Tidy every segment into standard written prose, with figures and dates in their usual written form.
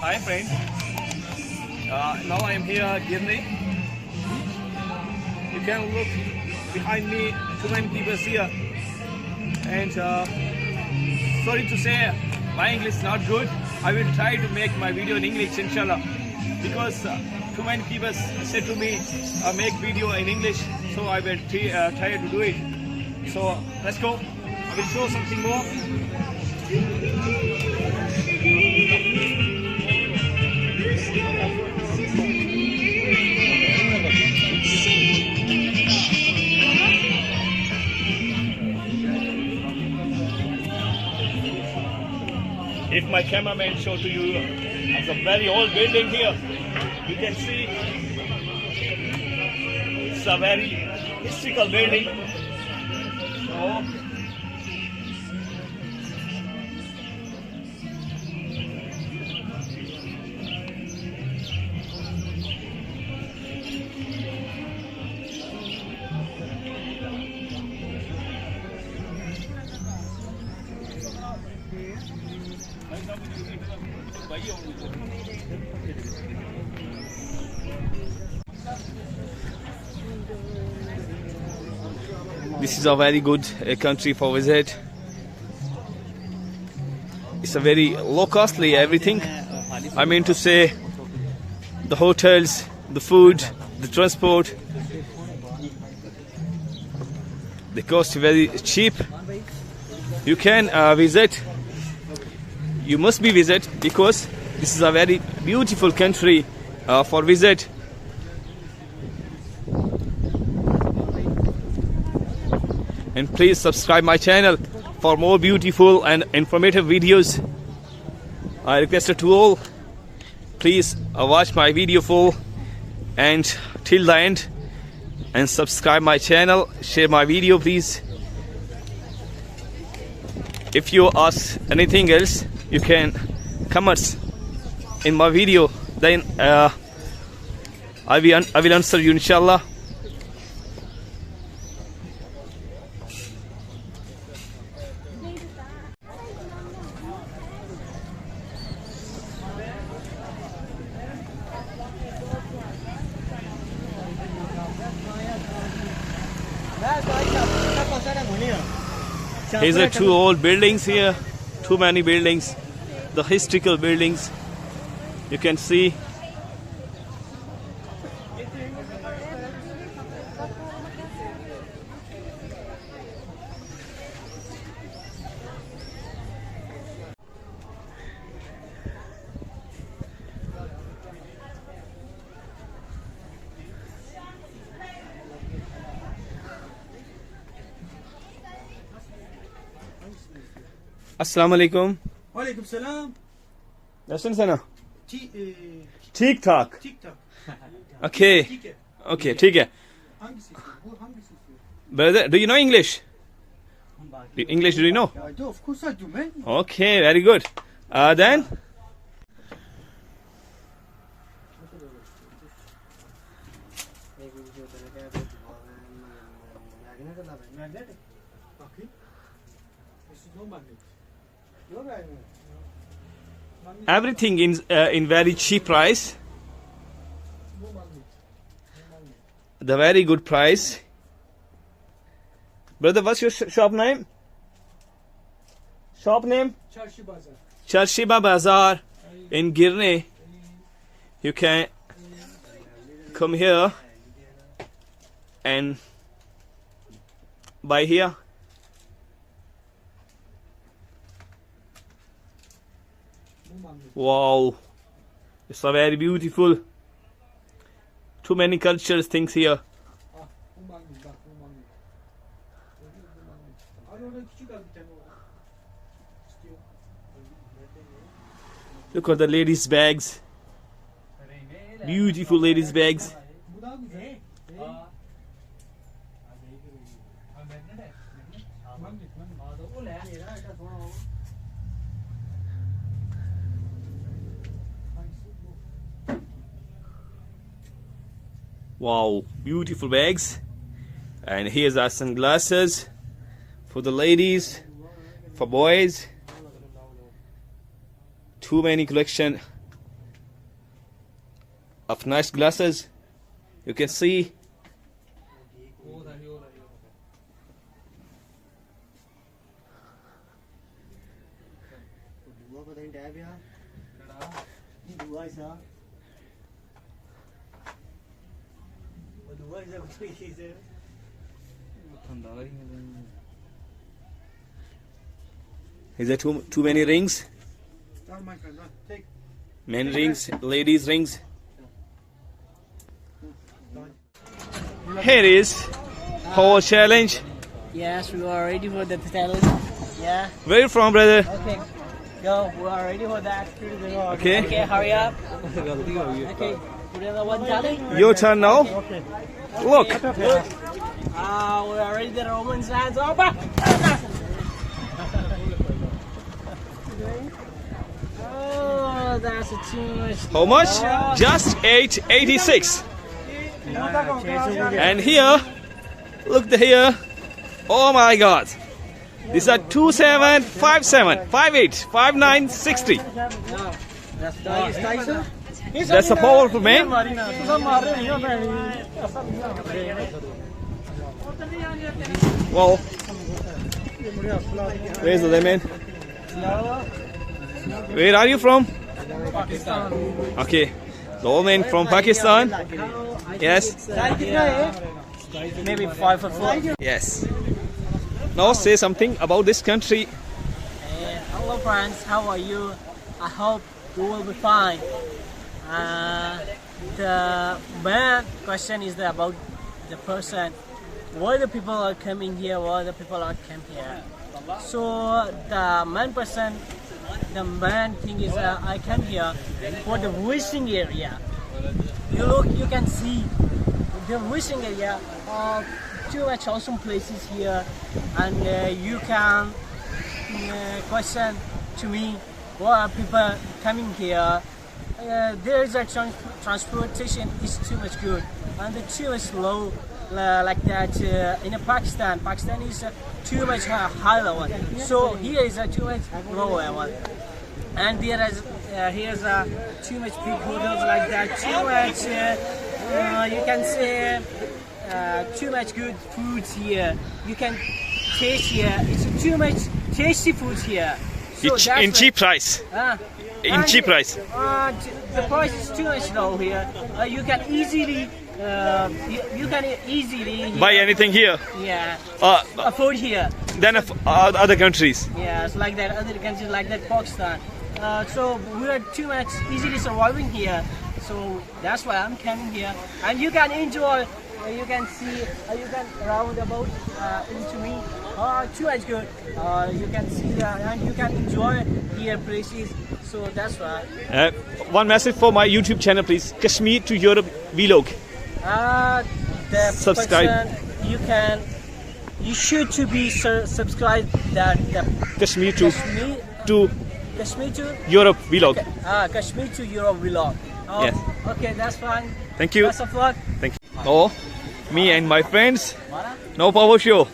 Hi friend. Now I am here at Girne. You can look behind me, too many people here. And sorry to say, my English is not good. I will try to make my video in English, inshallah. Because too many people said to me, make video in English. So I will try to do it. So let's go. I will show something more. If my cameraman show to you, it's a very old building here. You can see it's a very historical building. So, this is a very good country for visit. It's a very low costly everything. I mean to say, the hotels, the food, the transport, the cost is very cheap. You can visit. You must be visit because this is a very beautiful country for visit. And please subscribe my channel for more beautiful and informative videos. I request to all, please watch my video full and till the end, and subscribe my channel, share my video please. If you ask anything else, you can comment in my video, then I will answer you, inshallah. These are two old buildings here, too many buildings, the historical buildings, you can see. अस्सलाम वालेकुम। वालेकुम सलाम। Nasılsın sana? ठीक ठाक। Okay. Okay, ठीक है। Brother, do you know English? English, do you know? I do, of course I do, man. Okay, very good. Then? Everything in very cheap price. The very good price. Brother, what's your shop name? Shop name? Charshiba Bazaar in Girne. You can come here and buy here. Wow, it's a very beautiful. Too many cultures things here. Look at the ladies' bags. Beautiful ladies' bags. Wow, beautiful bags. And here's our sunglasses for the ladies, for boys. Too many collection of nice glasses. You can see. Is there too many rings? My friend, take. Men rings, ladies rings. Here is our challenge. Yes, we are ready for the challenge. Yeah. Where are you from, brother? Okay. Go. We are ready for that. Okay. Okay. Hurry up. Okay. Put in the one challenge. Your turn now. Look. We are ready. The Roman hands over. Oh, that's too much. How much? Just 886. And here, look here. Oh my God. These are 2757, 58, 59, 60. That's a powerful man. Well, where's the other man? Where are you from? Pakistan. Okay, the old man from Pakistan. Yes. Maybe 5 or 4. Yes. Now say something about this country. Hello friends, how are you? I hope you will be fine. The main question is about the person. Why the people are coming here? Why the people are come here? So the main person, the main thing is I come here for the wishing area. You look, you can see the wishing area. Too much awesome places here, and you can question to me why are people coming here. There is a transportation is too much good and the too much low like that in Pakistan. Pakistan is too much high level, so here is a too much low level, and there is here's too much big hotels like that. Too much you can say. Too much good foods here. You can taste here. It's too much tasty foods here. So In cheap price. In cheap price. The price is too much low here. You can easily Buy anything here. Yeah. Afford here. Than other countries. Yeah, it's like that. Other countries like that, Pakistan. So we are too much easily surviving here. So that's why I'm coming here, and you can enjoy. You can see, you can round about into me. Too much good. You can see that, and you can enjoy here places. So that's why. One message for my YouTube channel, please. Kashmir to Europe vlog. The Subscribe. Person you should to be subscribed that the Kashmir to Europe vlog. Kashmir to Europe vlog. Yes. Okay, that's fine. Thank you. Best of luck. Thank you. Oh, me and my friends. No power show.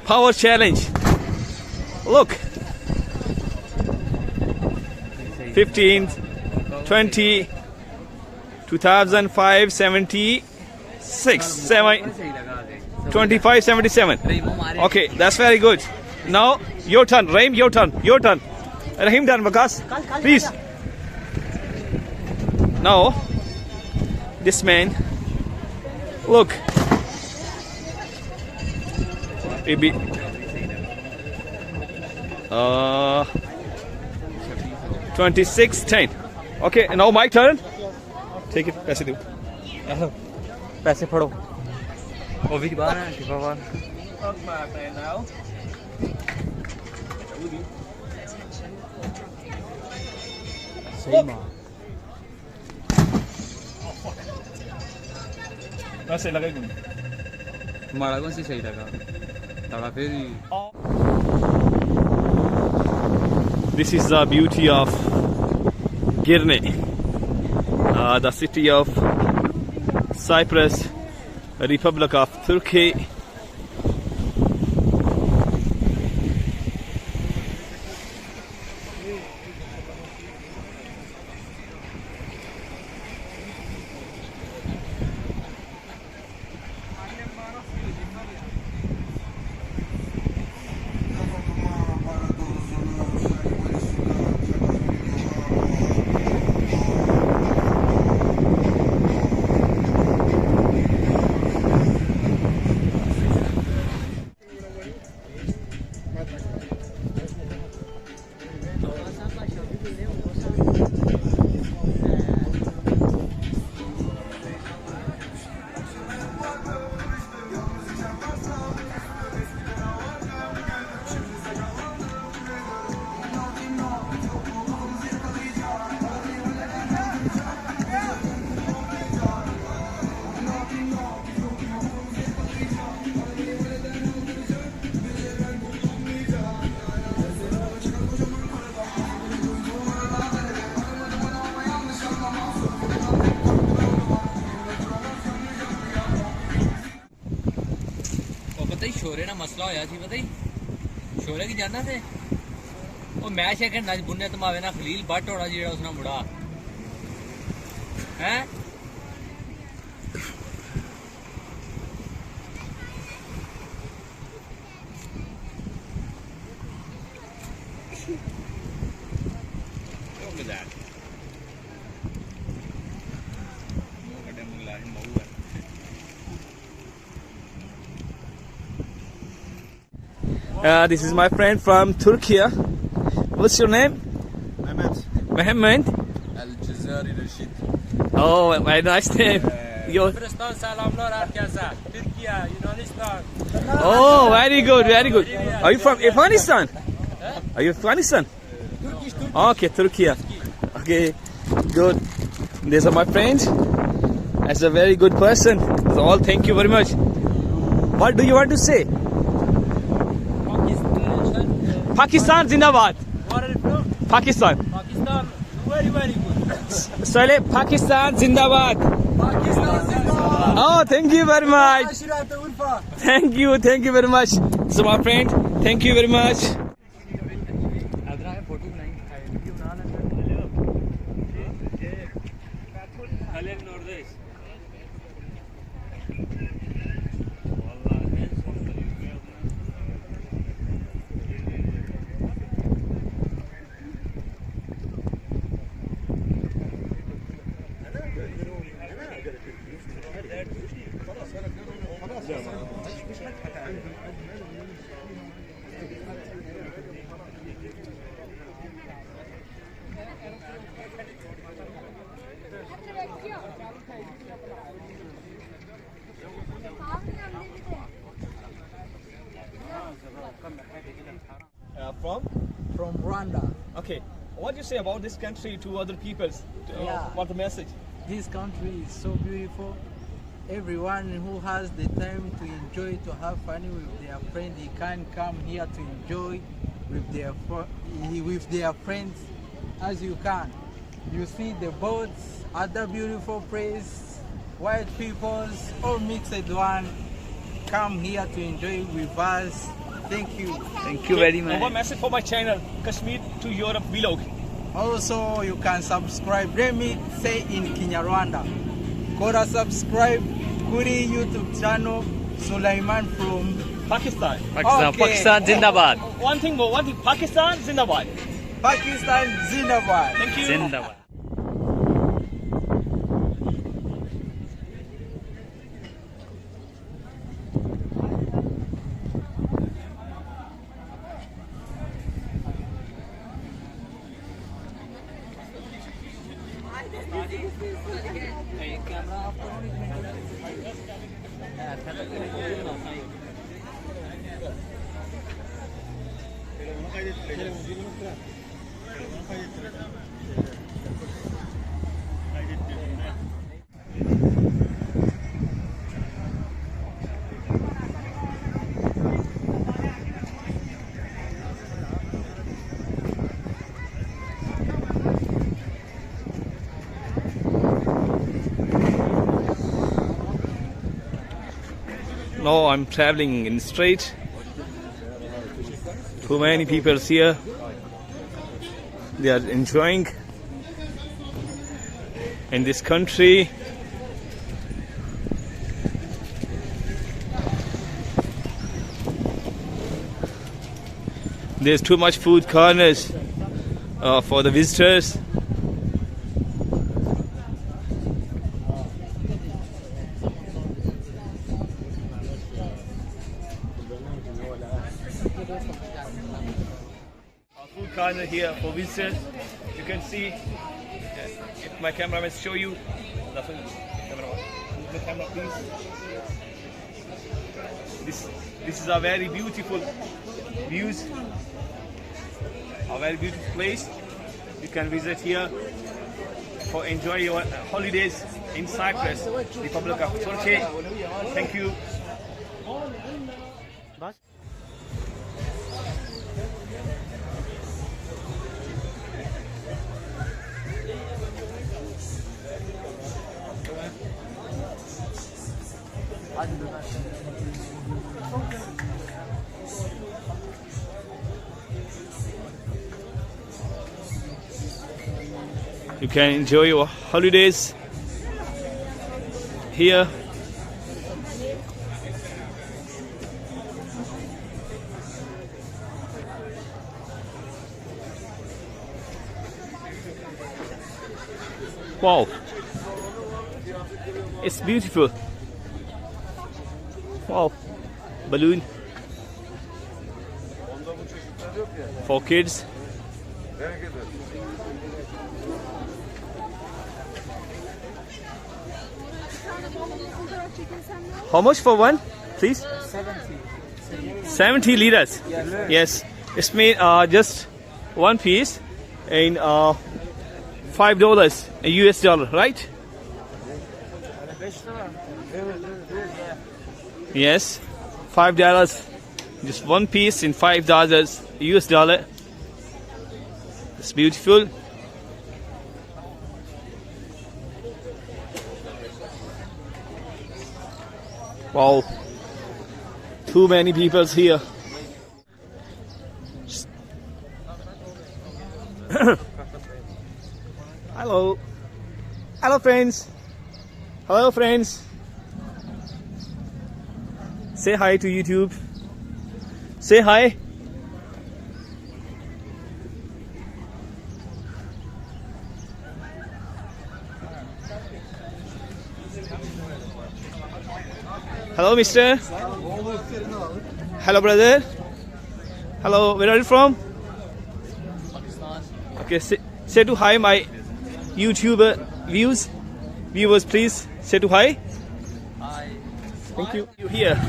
Power challenge. Look. 15, 20, 2005, 76, 7, 25, 77. Okay, that's very good. Now, your turn. Rahim, your turn. Your turn. Rahim done, Vakas. Please. Now, this man. Look. Maybe. 26, 10. Okay, now my turn. Take it. पैसे दो. पैसे फड़ो. वो भी बाहर है, शिफा बाहर. सही माँ. वैसे लगा क्यों? हमारा कौन सी सही लगा? लगा फिर. This is the beauty of Girne, the city of Cyprus, Republic of Turkey. शोरे ना मसला होया थी पता ही शोरे की जानना थे वो मैच है कि नज बुन्ने तमावे ना खलील बट होना जेड़ा उसना मुड़ा हैं This is my friend from Turkey. What's your name? Mehmet. Al-Jazari Rashid. Oh, very nice name. Your... Cyprus selamlar herkese. Türkiye, Yunanistan. Oh, very good, very good. Are you from Afghanistan? Are you Afghanistan? Turkish. Okay, Turkey. Okay, good. These are my friends. As a very good person. So all, thank you very much. What do you want to say? Pakistan Zindabad. Where are you from? Pakistan. Pakistan. Very, very good. Sale Pakistan Zindabad. Pakistan Zindabad. Oh, thank you very much. Ashirata Urfa. Thank you very much. So my friend, thank you very much. From Rwanda. Okay. What do you say about this country to other peoples? Yeah. What the message? This country is so beautiful. Everyone who has the time to enjoy, to have fun with their friend, they can come here to enjoy with their friends as you can. You see the boats, other beautiful place, white peoples, all mixed one. Come here to enjoy with us. Thank you. Thank you very much. One message for my channel, Kashmir to Europe vlog. Also, you can subscribe. Let me say in Kinyarwanda. Kora subscribe kuri YouTube channel Sulaiman from Pakistan. Pakistan Zindabad. One thing more. Pakistan Zindabad. Pakistan Zindabad. Thank you. Zindabad. Now I'm traveling in the street. Too many people here. They are enjoying in this country. There's too much food corners for the visitors. Food corner here for visitors. You can see, if my cameraman show you, the camera please. This is a very beautiful views, a very beautiful place. You can visit here for enjoy your holidays in Cyprus, Republic of Turkey. Thank you. Hadi You can enjoy your holidays here. Wow, it's beautiful. Wow, balloon for kids. How much for one, please? 70 liras. Yes, it's made just one piece in $5 a US dollar, right? Yes, $5. Just one piece in $5 US dollar. It's beautiful. Wow, too many people here. Hello, hello friends. Hello friends. Say hi to YouTube. Say hi. Hello, mister. Hello, brother. Hello, where are you from? Pakistan. Okay, say to hi my YouTube viewers, please say to hi. Hi. Thank you. You here?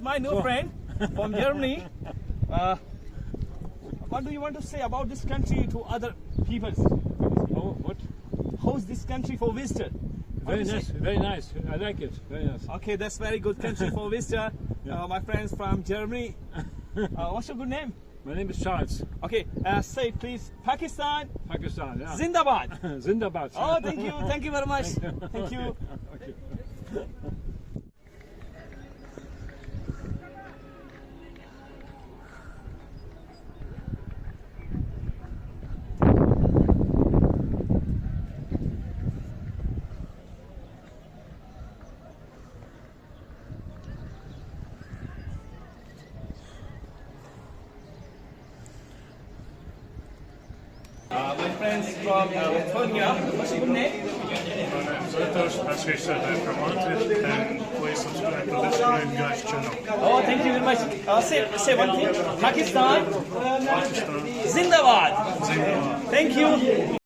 My new friend from Germany. What do you want to say about this country to other peoples? Oh, what? How's this country for visitor? Very nice, very nice. I like it. Very nice. Okay, that's very good country for visitor. Yeah. My friends from Germany. What's your good name? My name is Charles. Okay, say please Pakistan. Pakistan, yeah. Zindabad. Zindabad. Oh, thank you very much. Thank you. Okay. My friends from Lithuania. What's your good name? As we said, I promoted and please subscribe to this great guy's channel. Oh, thank you very much. Say one thing. Pakistan. Zindabad. Zindabad. Thank you.